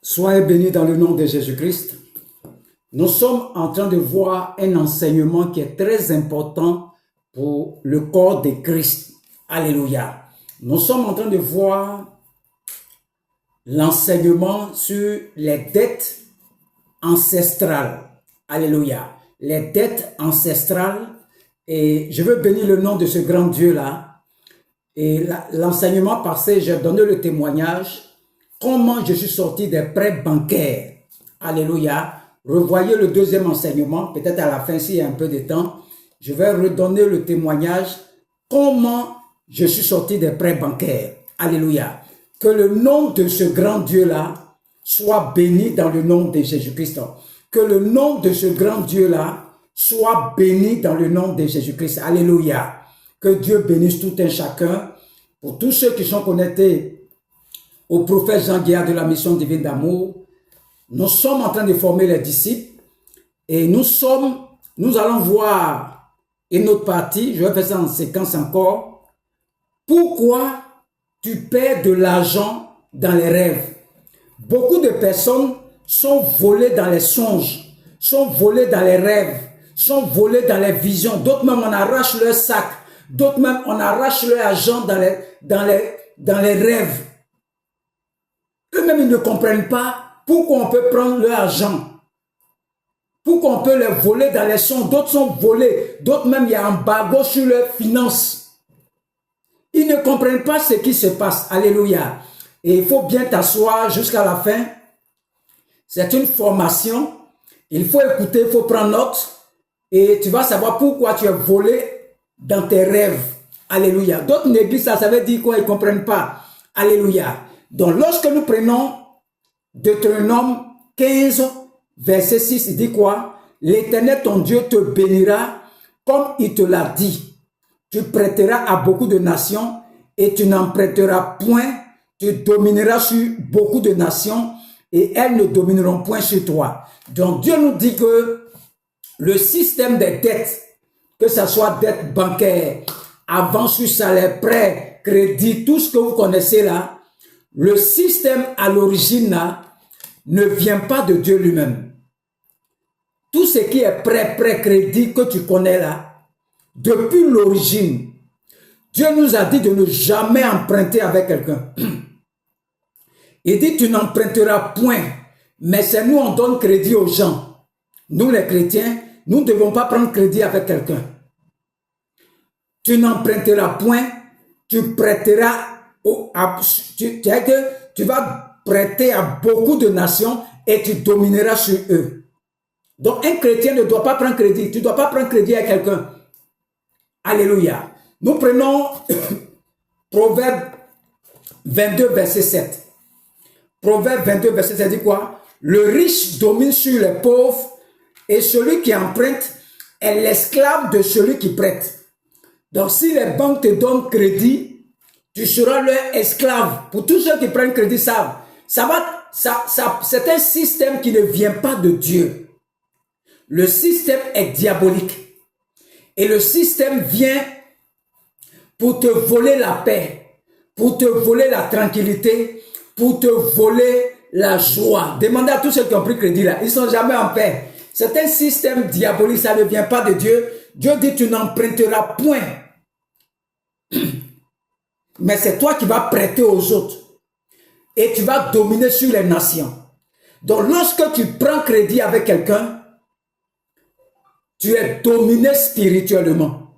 Soyez bénis dans le nom de Jésus-Christ. Nous sommes en train de voir un enseignement qui est très important pour le corps de Christ. Alléluia. Nous sommes en train de voir l'enseignement sur les dettes ancestrales. Alléluia. Les dettes ancestrales. Et je veux bénir le nom de ce grand Dieu-là. Et l'enseignement passé, j'ai donné le témoignage. Comment je suis sorti des prêts bancaires. Alléluia. Revoyez le deuxième enseignement. Peut-être à la fin, s'il y a un peu de temps, je vais redonner le témoignage. Comment je suis sorti des prêts bancaires. Alléluia. Que le nom de ce grand Dieu-là soit béni dans le nom de Jésus-Christ. Que le nom de ce grand Dieu-là soit béni dans le nom de Jésus-Christ. Alléluia. Que Dieu bénisse tout un chacun. Pour tous ceux qui sont connectés au prophète Jean Guéard de la mission divine d'amour, nous sommes en train de former les disciples et nous allons voir une autre partie, je vais faire ça en séquence encore. Pourquoi tu perds de l'argent dans les rêves? Beaucoup de personnes sont volées dans les songes, sont volées dans les rêves, sont volées dans les visions. D'autres même on arrache leur sac, d'autres même on arrache leur argent dans les rêves. Eux-mêmes, ils ne comprennent pas pourquoi on peut prendre leur argent. Pourquoi on peut les voler dans les songes. D'autres sont volés. D'autres même, il y a un embargo sur leurs finances. Ils ne comprennent pas ce qui se passe. Alléluia. Et il faut bien t'asseoir jusqu'à la fin. C'est une formation. Il faut écouter, il faut prendre note. Et tu vas savoir pourquoi tu es volé dans tes rêves. Alléluia. D'autres négligent ça. Ça veut dire quoi? Ils ne comprennent pas. Alléluia. Donc, lorsque nous prenons Deutéronome 15, verset 6, il dit quoi? L'Éternel, ton Dieu, te bénira comme il te l'a dit. Tu prêteras à beaucoup de nations et tu n'en prêteras point. Tu domineras sur beaucoup de nations et elles ne domineront point sur toi. Donc, Dieu nous dit que le système des dettes, que ce soit dette bancaire, avance sur salaire, prêt, crédit, tout ce que vous connaissez là, le système à l'origine ne vient pas de Dieu lui-même. Tout ce qui est prêt, crédit que tu connais là, depuis l'origine, Dieu nous a dit de ne jamais emprunter avec quelqu'un. Il dit tu n'emprunteras point, mais c'est nous on donne crédit aux gens. Nous les chrétiens, nous ne devons pas prendre crédit avec quelqu'un. Tu n'emprunteras point, tu prêteras tu vas prêter à beaucoup de nations et tu domineras sur eux. Donc un chrétien ne doit pas prendre crédit. Tu ne dois pas prendre crédit à quelqu'un. Alléluia. Nous prenons Proverbe 22, verset 7. Proverbe 22, verset 7 dit quoi? Le riche domine sur les pauvres et celui qui emprunte est l'esclave de celui qui prête. Donc si les banques te donnent crédit, tu seras leur esclave. Pour tous ceux qui prennent crédit, savent. C'est un système qui ne vient pas de Dieu. Le système est diabolique. Et le système vient pour te voler la paix, pour te voler la tranquillité, pour te voler la joie. Demandez à tous ceux qui ont pris crédit là. Ils ne sont jamais en paix. C'est un système diabolique. Ça ne vient pas de Dieu. Dieu dit tu n'emprunteras point. Mais c'est toi qui vas prêter aux autres. Et tu vas dominer sur les nations. Donc lorsque tu prends crédit avec quelqu'un, tu es dominé spirituellement.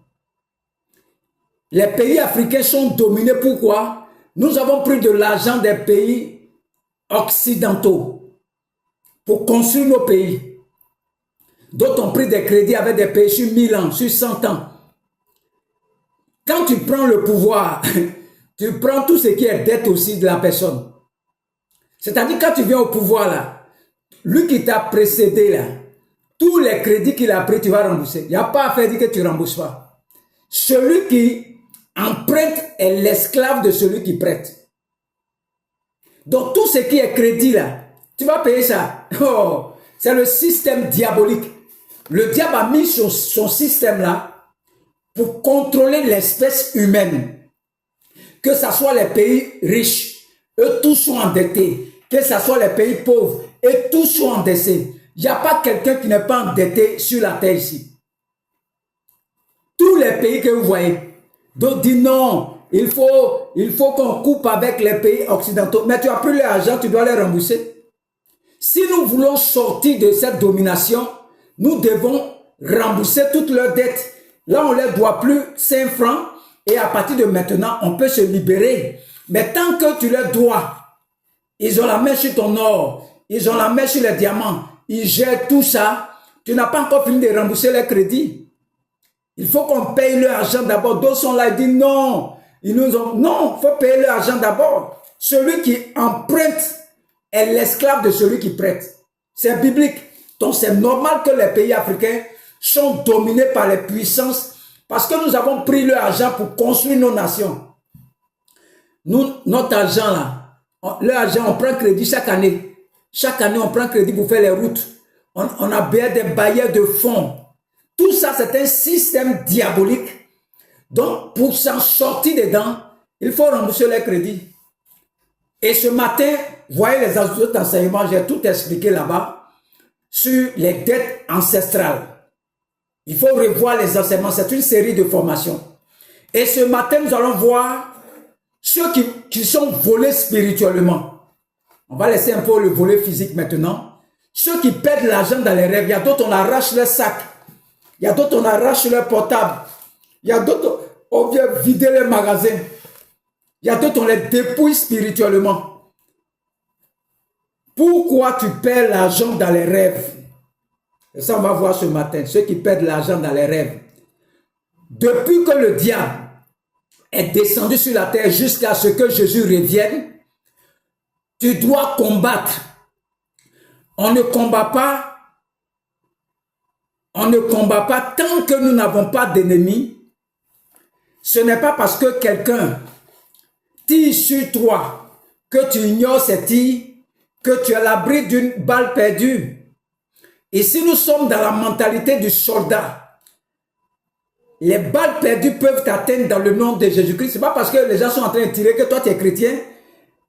Les pays africains sont dominés. Pourquoi? Nous avons pris de l'argent des pays occidentaux pour construire nos pays. D'autres ont pris des crédits avec des pays sur 1000 ans, sur 100 ans. Quand tu prends le pouvoir, tu prends tout ce qui est dette aussi de la personne. C'est-à-dire quand tu viens au pouvoir là, lui qui t'a précédé là, tous les crédits qu'il a pris, tu vas rembourser. Il n'y a pas à faire dire que tu ne rembourses pas. Celui qui emprunte est l'esclave de celui qui prête. Donc tout ce qui est crédit là, tu vas payer ça. Oh, c'est le système diabolique. Le diable a mis son système là pour contrôler l'espèce humaine. Que ce soit les pays riches, eux tous sont endettés. que ce soit les pays pauvres, et tous sont endettés. Il n'y a pas quelqu'un qui n'est pas endetté sur la terre ici. Tous les pays que vous voyez. Donc, dit non, il faut qu'on coupe avec les pays occidentaux. Mais tu as pris leur argent, tu dois les rembourser. Si nous voulons sortir de cette domination, nous devons rembourser toutes leurs dettes. Là, on ne leur doit plus 5 francs et à partir de maintenant, on peut se libérer. Mais tant que tu leur dois, ils ont la main sur ton or, ils ont la main sur les diamants, ils gèrent tout ça, tu n'as pas encore fini de rembourser les crédits. Il faut qu'on paye leur argent d'abord. D'autres sont là, ils disent non. Non, il faut payer leur argent d'abord. Celui qui emprunte est l'esclave de celui qui prête. C'est biblique. Donc c'est normal que les pays africains sont dominés par les puissances parce que nous avons pris leur argent pour construire nos nations. Nous, notre argent là, leur argent, on prend crédit chaque année. Chaque année, on prend crédit pour faire les routes. On a bien des bailleurs de fonds. Tout ça, c'est un système diabolique. Donc, pour s'en sortir dedans, il faut rembourser les crédits. Et ce matin, vous voyez les autres enseignements, j'ai tout expliqué là-bas, sur les dettes ancestrales. Il faut revoir les enseignements, c'est une série de formations. Et ce matin, nous allons voir ceux qui sont volés spirituellement. On va laisser un peu le volet physique maintenant. Ceux qui perdent l'argent dans les rêves, il y a d'autres, on arrache leur sac. Il y a d'autres, on arrache leur portable. Il y a d'autres, on vient vider les magasins. Il y a d'autres, on les dépouille spirituellement. Pourquoi tu perds l'argent dans les rêves? Et ça, on va voir ce matin. Ceux qui perdent l'argent dans les rêves. Depuis que le diable est descendu sur la terre jusqu'à ce que Jésus revienne, tu dois combattre. On ne combat pas tant que nous n'avons pas d'ennemis. Ce n'est pas parce que quelqu'un tire sur toi que tu ignores ses tirs, que tu es à l'abri d'une balle perdue. Et si nous sommes dans la mentalité du soldat, les balles perdues peuvent t'atteindre dans le nom de Jésus-Christ. Ce n'est pas parce que les gens sont en train de tirer que toi tu es chrétien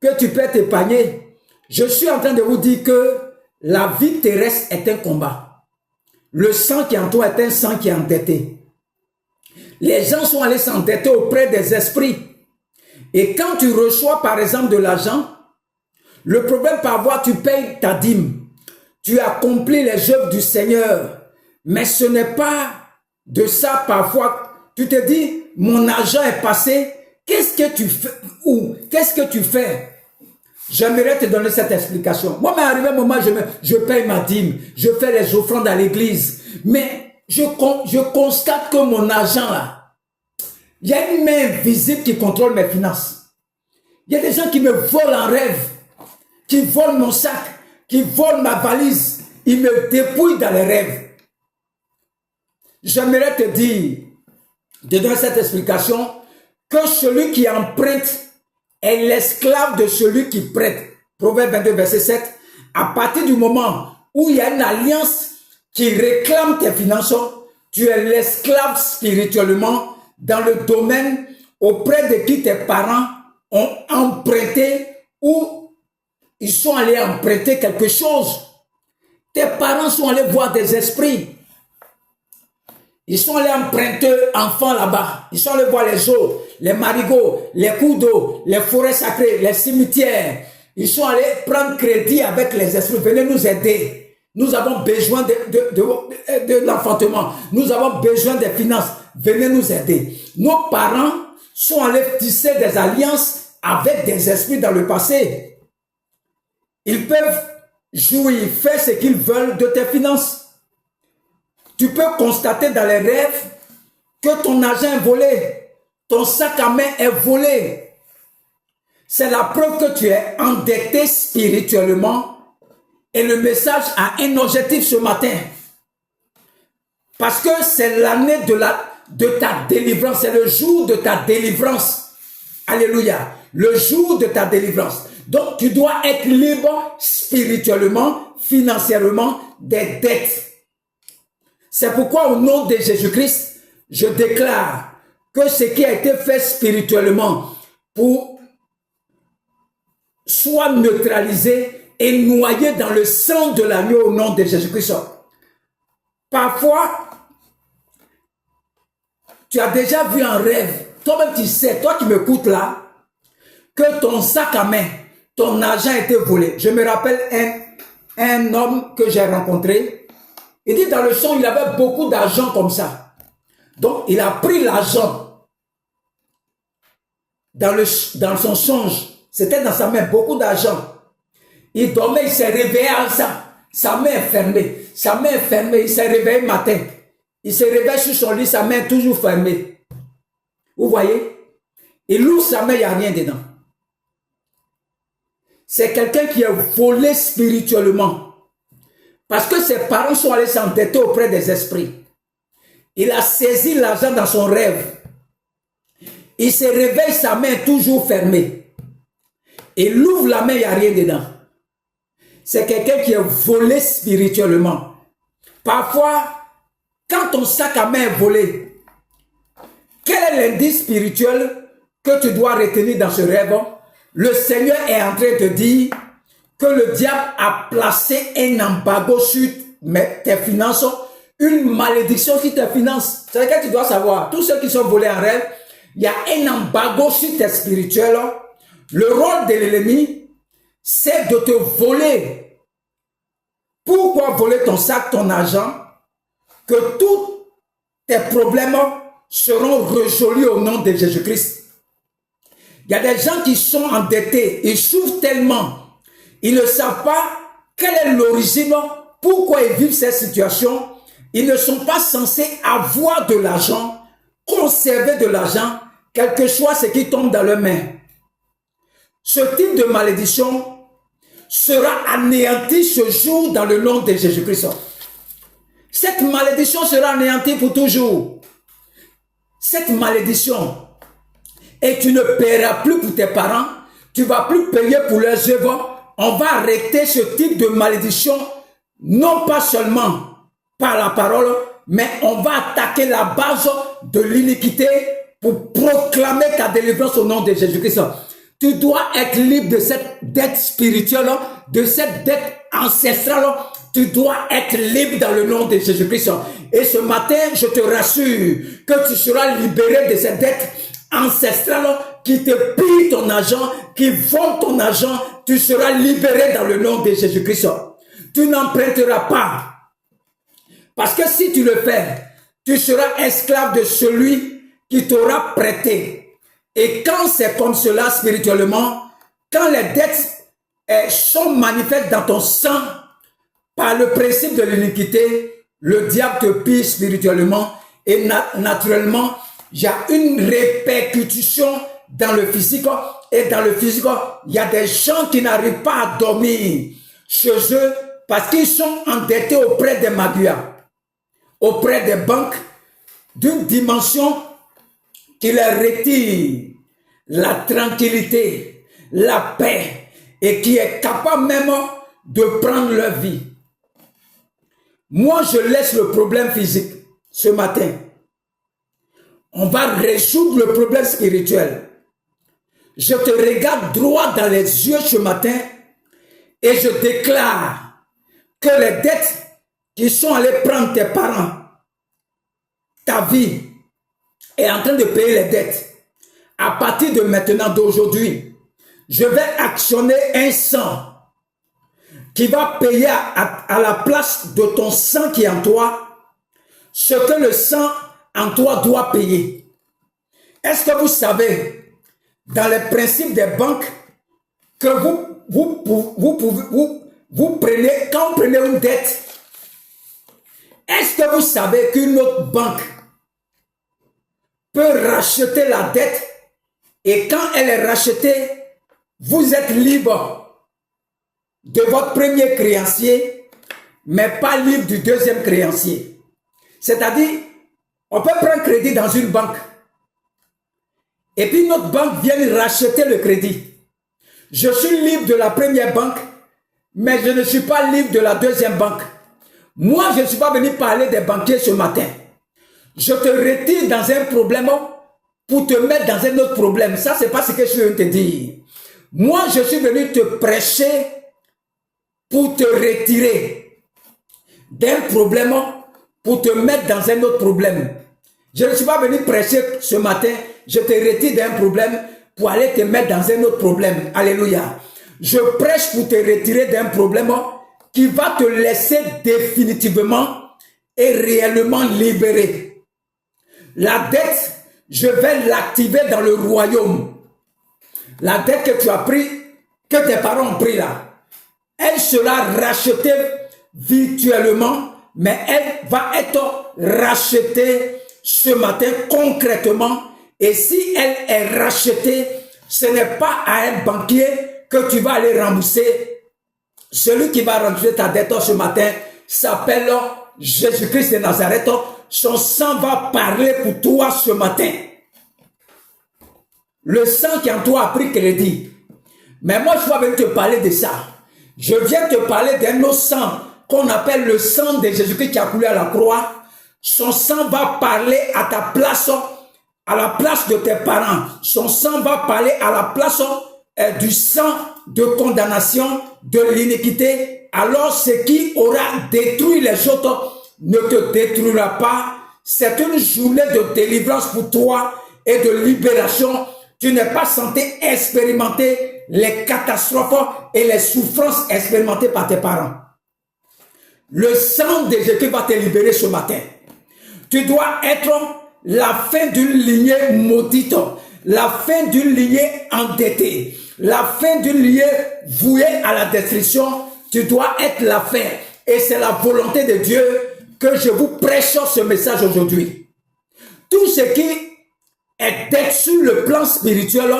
que tu peux t'épargner. Je suis en train de vous dire que la vie terrestre est un combat. Le sang qui est en toi est un sang qui est endetté. Les gens sont allés s'endetter auprès des esprits. Et quand tu reçois par exemple de l'argent, le problème parfois tu payes ta dîme. Tu accomplis les œuvres du Seigneur. Mais ce n'est pas de ça parfois. Tu te dis, mon argent est passé. Qu'est-ce que tu fais? Ou qu'est-ce que tu fais? J'aimerais te donner cette explication. Moi, mais arrivé un moment, je paye ma dîme, je fais les offrandes à l'église. Mais je constate que mon argent là, il y a une main invisible qui contrôle mes finances. Il y a des gens qui me volent en rêve, qui volent mon sac, qui volent ma valise. Ils me dépouillent dans les rêves. J'aimerais te dire, de donner cette explication, que celui qui emprunte est l'esclave de celui qui prête. Proverbe 22, verset 7. À partir du moment où il y a une alliance qui réclame tes finances, tu es l'esclave spirituellement dans le domaine auprès de qui tes parents ont emprunté ou ils sont allés emprunter quelque chose. Tes parents sont allés voir des esprits. Ils sont allés emprunter enfants là-bas. Ils sont allés voir les eaux, les marigots, les cours d'eau, les forêts sacrées, les cimetières. Ils sont allés prendre crédit avec les esprits. Venez nous aider. Nous avons besoin de l'enfantement. Nous avons besoin des finances. Venez nous aider. Nos parents sont allés tisser des alliances avec des esprits dans le passé. Ils peuvent jouir, faire ce qu'ils veulent de tes finances. Tu peux constater dans les rêves que ton argent est volé, ton sac à main est volé. C'est la preuve que tu es endetté spirituellement. Et le message a un objectif ce matin. Parce que c'est l'année de ta délivrance, c'est le jour de ta délivrance. Alléluia. Le jour de ta délivrance. Donc tu dois être libre spirituellement, financièrement des dettes. C'est pourquoi au nom de Jésus-Christ, je déclare que ce qui a été fait spirituellement pour soit neutralisé, est noyé dans le sang de l'agneau au nom de Jésus-Christ. Parfois, tu as déjà vu un rêve. Toi-même, tu sais, toi qui m'écoutes là, que ton sac à main, ton argent a été volé. Je me rappelle un homme que j'ai rencontré. Il dit dans le son, il avait beaucoup d'argent comme ça. Donc, il a pris l'argent dans son songe. C'était dans sa main, beaucoup d'argent. Il dormait, il s'est réveillé à ça. Sa main est fermée. Sa main est fermée. Il s'est réveillé le matin. Il se réveille sur son lit, sa main est toujours fermée. Vous voyez? Il ouvre sa main, il n'y a rien dedans. C'est quelqu'un qui est volé spirituellement. Parce que ses parents sont allés s'endetter auprès des esprits. Il a saisi l'argent dans son rêve. Il se réveille, sa main est toujours fermée. Il ouvre la main, il n'y a rien dedans. C'est quelqu'un qui est volé spirituellement. Parfois, quand ton sac à main est volé, quel est l'indice spirituel que tu dois retenir dans ce rêve? Le Seigneur est en train de dire que le diable a placé un embargo sur tes finances, une malédiction sur tes finances. C'est que tu dois savoir, tous ceux qui sont volés en rêve, il y a un embargo sur tes spirituels. Le rôle de l'ennemi, c'est de te voler. Pourquoi voler ton sac, ton argent? Que tous tes problèmes seront résolus au nom de Jésus-Christ. Il y a des gens qui sont endettés, ils souffrent tellement, ils ne savent pas quelle est l'origine, pourquoi ils vivent cette situation. Ils ne sont pas censés avoir de l'argent, conserver de l'argent, quel que soit ce qui tombe dans leurs mains. Ce type de malédiction sera anéanti ce jour dans le nom de Jésus-Christ. Cette malédiction sera anéantie pour toujours. Cette malédiction, et tu ne paieras plus pour tes parents, tu ne vas plus payer pour leurs œuvres. On va arrêter ce type de malédiction, non pas seulement par la parole, mais on va attaquer la base de l'iniquité pour proclamer ta délivrance au nom de Jésus-Christ. Tu dois être libre de cette dette spirituelle, de cette dette ancestrale. Tu dois être libre dans le nom de Jésus-Christ. Et ce matin, je te rassure que tu seras libéré de cette dette ancestrale qui te pille ton argent, qui vole ton argent. Tu seras libéré dans le nom de Jésus-Christ. Tu n'emprunteras pas. Parce que si tu le fais, tu seras esclave de celui qui t'aura prêté. Et quand c'est comme cela spirituellement, quand les dettes sont manifestes dans ton sang, par le principe de l'iniquité, le diable te pille spirituellement et naturellement, il y a une répercussion dans le physique. Et dans le physique, il y a des gens qui n'arrivent pas à dormir chez eux parce qu'ils sont endettés auprès des maguas, auprès des banques, d'une dimension qui leur retire la tranquillité, la paix et qui est capable même de prendre leur vie. Moi, je laisse le problème physique ce matin. On va résoudre le problème spirituel. Je te regarde droit dans les yeux ce matin et je déclare que les dettes qui sont allées prendre tes parents, ta vie, est en train de payer les dettes. À partir de maintenant, d'aujourd'hui, je vais actionner un sang qui va payer à la place de ton sang qui est en toi ce que le sang en toi doit payer. Est-ce que vous savez, dans les principes des banques, que vous prenez, quand vous prenez une dette, est-ce que vous savez qu'une autre banque peut racheter la dette et quand elle est rachetée, vous êtes libre de votre premier créancier, mais pas libre du deuxième créancier. C'est-à-dire, on peut prendre crédit dans une banque et puis notre banque vient racheter le crédit. Je suis libre de la première banque, mais je ne suis pas libre de la deuxième banque. Moi, je ne suis pas venu parler des banquiers ce matin. Je te retire dans un problème pour te mettre dans un autre problème. Ça, c'est pas ce que je veux te dire. Moi, je suis venu te prêcher pour te retirer d'un problème, pour te mettre dans un autre problème. Je ne suis pas venu prêcher ce matin, je te retire d'un problème pour aller te mettre dans un autre problème. Alléluia. Je prêche pour te retirer d'un problème qui va te laisser définitivement et réellement libéré. La dette, je vais l'activer dans le royaume. La dette que tu as pris, que tes parents ont pris là, elle sera rachetée virtuellement, mais elle va être rachetée ce matin concrètement. Et si elle est rachetée, ce n'est pas à un banquier que tu vas aller rembourser. Celui qui va rembourser ta dette ce matin s'appelle Jésus-Christ de Nazareth. Son sang va parler pour toi ce matin. Le sang qui en toi a pris crédit. Mais moi, je vais te parler de ça. Je viens te parler d'un autre sang qu'on appelle le sang de Jésus-Christ qui a coulé à la croix. Son sang va parler à ta place, à la place de tes parents. Son sang va parler à la place du sang de condamnation, de l'iniquité. Alors ce qui aura détruit les autres ne te détruira pas. C'est une journée de délivrance pour toi et de libération. Tu n'es pas censé expérimenter les catastrophes et les souffrances expérimentées par tes parents. Le sang de Jésus va te libérer ce matin. Tu dois être la fin d'une lignée maudite, la fin d'une lignée endettée, la fin d'une lignée vouée à la destruction. Tu dois être la fin. Et c'est la volonté de Dieu que je vous prêche ce message aujourd'hui. Tout ce qui est d'être sur le plan spirituel,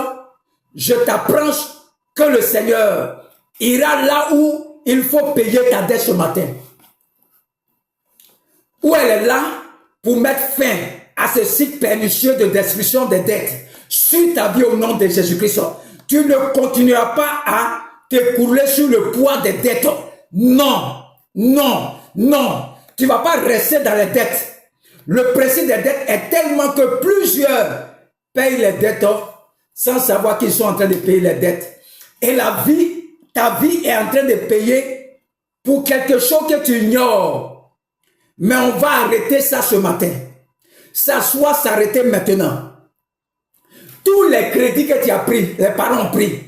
je t'apprends que le Seigneur ira là où il faut payer ta dette ce matin. Où elle est là pour mettre fin à ce cycle pernicieux de destruction des dettes sur ta vie au nom de Jésus-Christ. Tu ne continueras pas à t'écouler sur le poids des dettes. Non, non, non. Tu ne vas pas rester dans les dettes. Le principe des dettes est tellement que plusieurs payent les dettes sans savoir qu'ils sont en train de payer les dettes. Et la vie, ta vie est en train de payer pour quelque chose que tu ignores. Mais on va arrêter ça ce matin. Ça soit s'arrêter maintenant. Tous les crédits que tu as pris, les parents ont pris,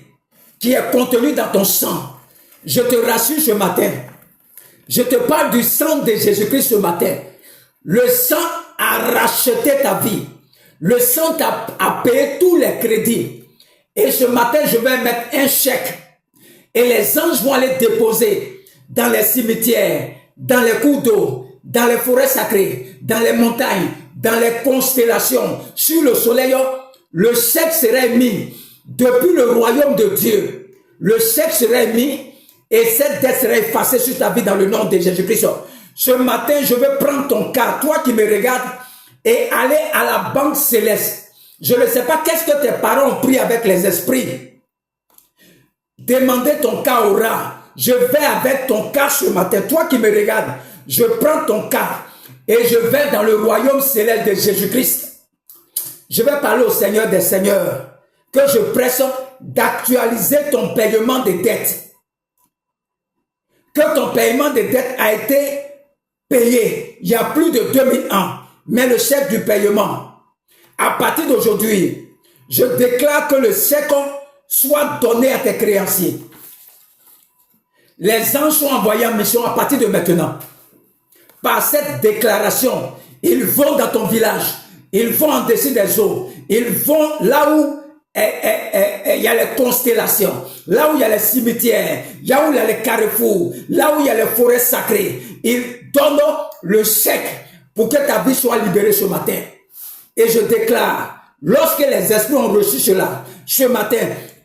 qui est contenu dans ton sang, je te rassure ce matin. Je te parle du sang de Jésus-Christ ce matin. Le sang a racheté ta vie. Le sang a payé tous les crédits. Et ce matin, je vais mettre un chèque. Et les anges vont aller déposer dans les cimetières, dans les cours d'eau, dans les forêts sacrées, dans les montagnes, dans les constellations, sur le soleil. Le chèque serait mis depuis le royaume de Dieu. Le chèque serait mis et cette dette serait effacée sur ta vie dans le nom de Jésus-Christ. Ce matin, je vais prendre ton cas, toi qui me regardes, et aller à la banque céleste. Je ne sais pas qu'est-ce que tes parents ont pris avec les esprits. Demandez ton cas au rat. Je vais avec ton cas ce matin. Toi qui me regardes, je prends ton cas et je vais dans le royaume céleste de Jésus-Christ. Je vais parler au Seigneur des Seigneurs, que je presse d'actualiser ton paiement des dettes. Que ton paiement des dettes a été payé il y a plus de 2000 ans. Mais le chèque du paiement, à partir d'aujourd'hui, je déclare que le chèque soit donné à tes créanciers. Les anges sont envoyés en mission à partir de maintenant. Par cette déclaration, ils vont dans ton village, ils vont en dessus des eaux, ils vont là où il y a les constellations, là où il y a les cimetières, là où il y a les carrefours, là où il y a les forêts sacrées. Ils donnent le chèque pour que ta vie soit libérée ce matin. Et je déclare, lorsque les esprits ont reçu cela, ce matin,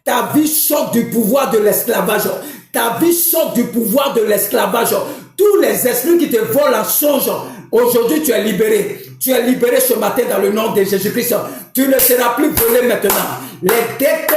ta vie sort du pouvoir de l'esclavage. Ta vie sort du pouvoir de l'esclavage. Tous les esprits qui te volent en songe, aujourd'hui tu es libéré. Tu es libéré ce matin dans le nom de Jésus-Christ. Tu ne seras plus volé maintenant. Les dettes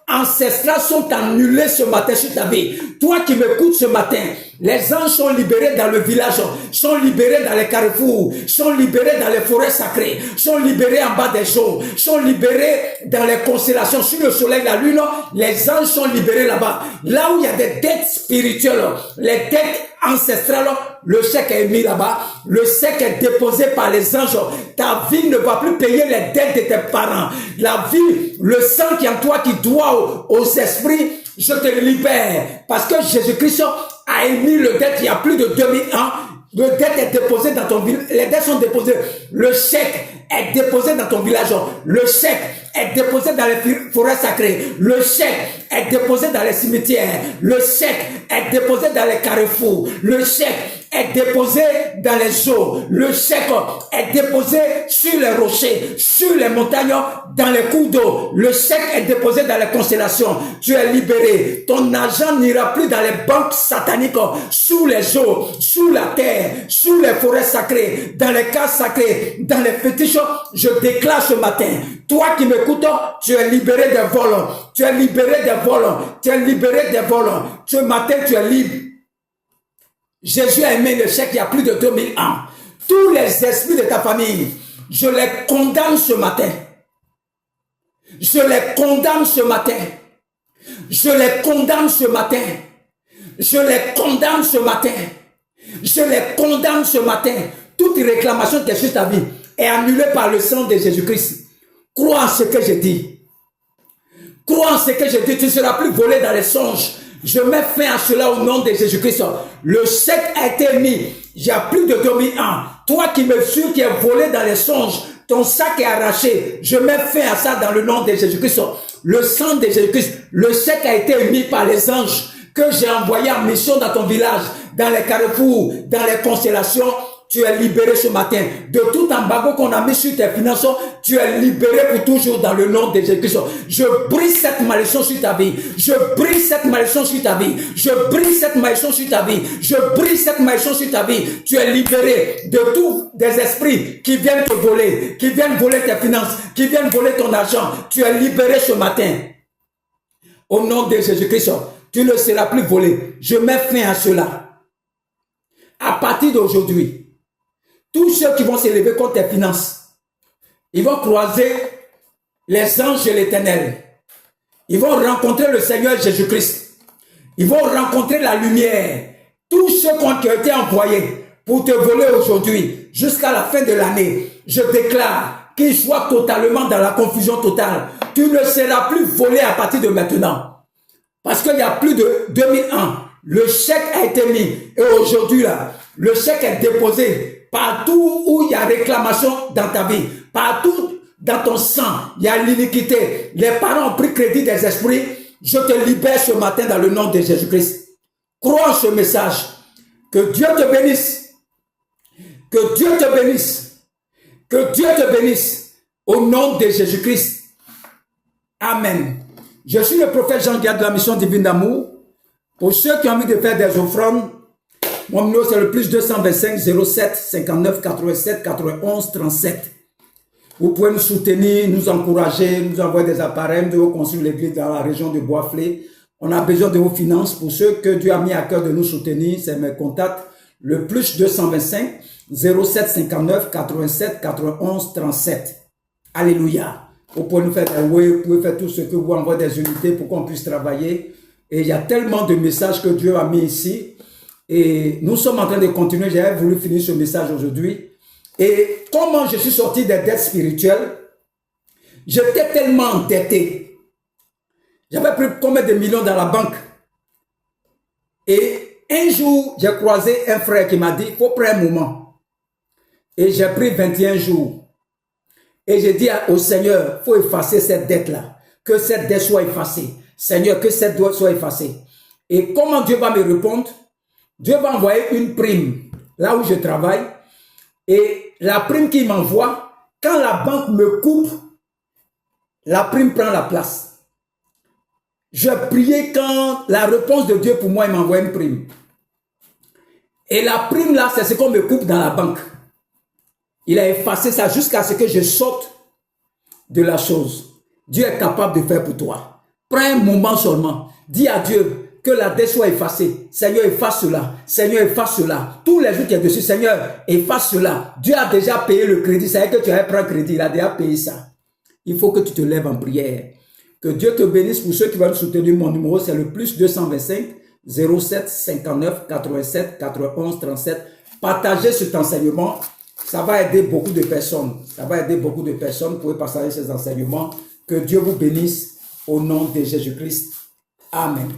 ancestrales sont annulées ce matin sur ta vie. Toi qui m'écoutes ce matin, les anges sont libérés dans le village, sont libérés dans les carrefours, sont libérés dans les forêts sacrées, sont libérés en bas des eaux, sont libérés dans les constellations, sur le soleil, la lune, les anges sont libérés là-bas. Là où il y a des dettes spirituelles, les dettes ancestrales, le chèque est mis là-bas, le chèque est déposé par les anges. Ta vie ne va plus payer les dettes de tes parents. La vie, le sang qui est en toi qui doit aux esprits, je te libère. Parce que Jésus-Christ a émis le dette il y a plus de 2000 ans. Le dette est déposé dans ton village. Les dettes sont déposées. Le chèque est déposé dans ton village. Le chèque est déposé dans les forêts sacrées. Le chèque est déposé dans les cimetières. Le chèque est déposé dans les carrefours. Le chèque est déposé dans les eaux. Le chèque est déposé sur les rochers, sur les montagnes, dans les cours d'eau. Le chèque est déposé dans les constellations. Tu es libéré. Ton argent n'ira plus dans les banques sataniques, sous les eaux, sous la terre, sous les forêts sacrées, dans les cases sacrées, dans les fétiches. Je déclare ce matin, toi qui m'écoutes, tu es libéré des vols. Tu es libéré des vols. Tu es libéré des vols. Ce matin, tu es libre. Jésus a aimé le chèque il y a plus de 2000 ans. Tous les esprits de ta famille, je les condamne ce matin. Je les condamne ce matin. Je les condamne ce matin. Je les condamne ce matin. Je les condamne ce matin. Toute réclamation qui est sur ta vie est annulée par le sang de Jésus-Christ. Crois en ce que je dis. Crois en ce que je dis. Tu ne seras plus volé dans les songes. Je mets fin à cela au nom de Jésus-Christ. Le chèque a été mis il y a plus de 2000 ans. Toi qui me suis, qui es volé dans les songes, ton sac est arraché. Je mets fin à ça dans le nom de Jésus-Christ. Le sang de Jésus-Christ, le chèque a été émis par les anges que j'ai envoyés en mission dans ton village, dans les carrefours, dans les constellations. Tu es libéré ce matin. De tout embargo qu'on a mis sur tes finances, tu es libéré pour toujours dans le nom de Jésus-Christ. Je brise cette malédiction sur ta vie. Je brise cette malédiction sur ta vie. Je brise cette malédiction sur ta vie. Je brise cette malédiction sur ta vie. Tu es libéré de tous des esprits qui viennent te voler, qui viennent voler tes finances, qui viennent voler ton argent. Tu es libéré ce matin. Au nom de Jésus-Christ, tu ne seras plus volé. Je mets fin à cela. À partir d'aujourd'hui, tous ceux qui vont s'élever contre tes finances, ils vont croiser les anges de l'Éternel. Ils vont rencontrer le Seigneur Jésus-Christ. Ils vont rencontrer la lumière. Tous ceux qui ont été envoyés pour te voler aujourd'hui, jusqu'à la fin de l'année, je déclare qu'ils soient totalement dans la confusion totale. Tu ne seras plus volé à partir de maintenant. Parce qu'il y a plus de 2000 ans, le chèque a été mis. Et aujourd'hui, là, le chèque est déposé. Partout où il y a réclamation dans ta vie, partout dans ton sang, il y a l'iniquité. Les parents ont pris crédit des esprits. Je te libère ce matin dans le nom de Jésus-Christ. Crois en ce message. Que Dieu te bénisse. Que Dieu te bénisse. Que Dieu te bénisse. Au nom de Jésus-Christ. Amen. Je suis le prophète Jean-Guiard de la mission divine d'amour. Pour ceux qui ont envie de faire des offrandes, mon numéro c'est le plus 225 07 59 87 91 37. Vous pouvez nous soutenir, nous encourager, nous envoyer des appareils, de vous construire l'église dans la région de Boisflé. On a besoin de vos finances. Pour ceux que Dieu a mis à cœur de nous soutenir, c'est mes contacts. Le plus 225 07 59 87 91 37. Alléluia. Vous pouvez nous faire des oui, vous pouvez faire tout ce que vous envoyez des unités pour qu'on puisse travailler. Et il y a tellement de messages que Dieu a mis ici. Et nous sommes en train de continuer. J'avais voulu finir ce message aujourd'hui. Et comment je suis sorti des dettes spirituelles? J'étais tellement endetté. J'avais pris combien de millions dans la banque? Et un jour, j'ai croisé un frère qui m'a dit, il faut prendre un moment. Et j'ai pris 21 jours. Et j'ai dit au Seigneur, il faut effacer cette dette-là. Que cette dette soit effacée. Seigneur, que cette dette soit effacée. Et comment Dieu va me répondre? Dieu va envoyer une prime là où je travaille. Et la prime qu'il m'envoie, quand la banque me coupe, la prime prend la place. Je priais quand la réponse de Dieu pour moi, il m'envoie une prime. Et la prime là, c'est ce qu'on me coupe dans la banque. Il a effacé ça jusqu'à ce que je sorte de la chose. Dieu est capable de faire pour toi. Prends un moment seulement. Dis à Dieu que la dette soit effacée. Seigneur, efface cela. Seigneur, efface cela. Tous les jours qui est dessus, Seigneur, efface cela. Dieu a déjà payé le crédit. C'est-à-dire que tu as pris un crédit. Il a déjà payé ça. Il faut que tu te lèves en prière. Que Dieu te bénisse. Pour ceux qui veulent soutenir mon numéro, c'est le plus 225 07 59 87 91 37. Partagez cet enseignement. Ça va aider beaucoup de personnes. Ça va aider beaucoup de personnes. Vous pouvez partager ces enseignements. Que Dieu vous bénisse au nom de Jésus-Christ. Amen.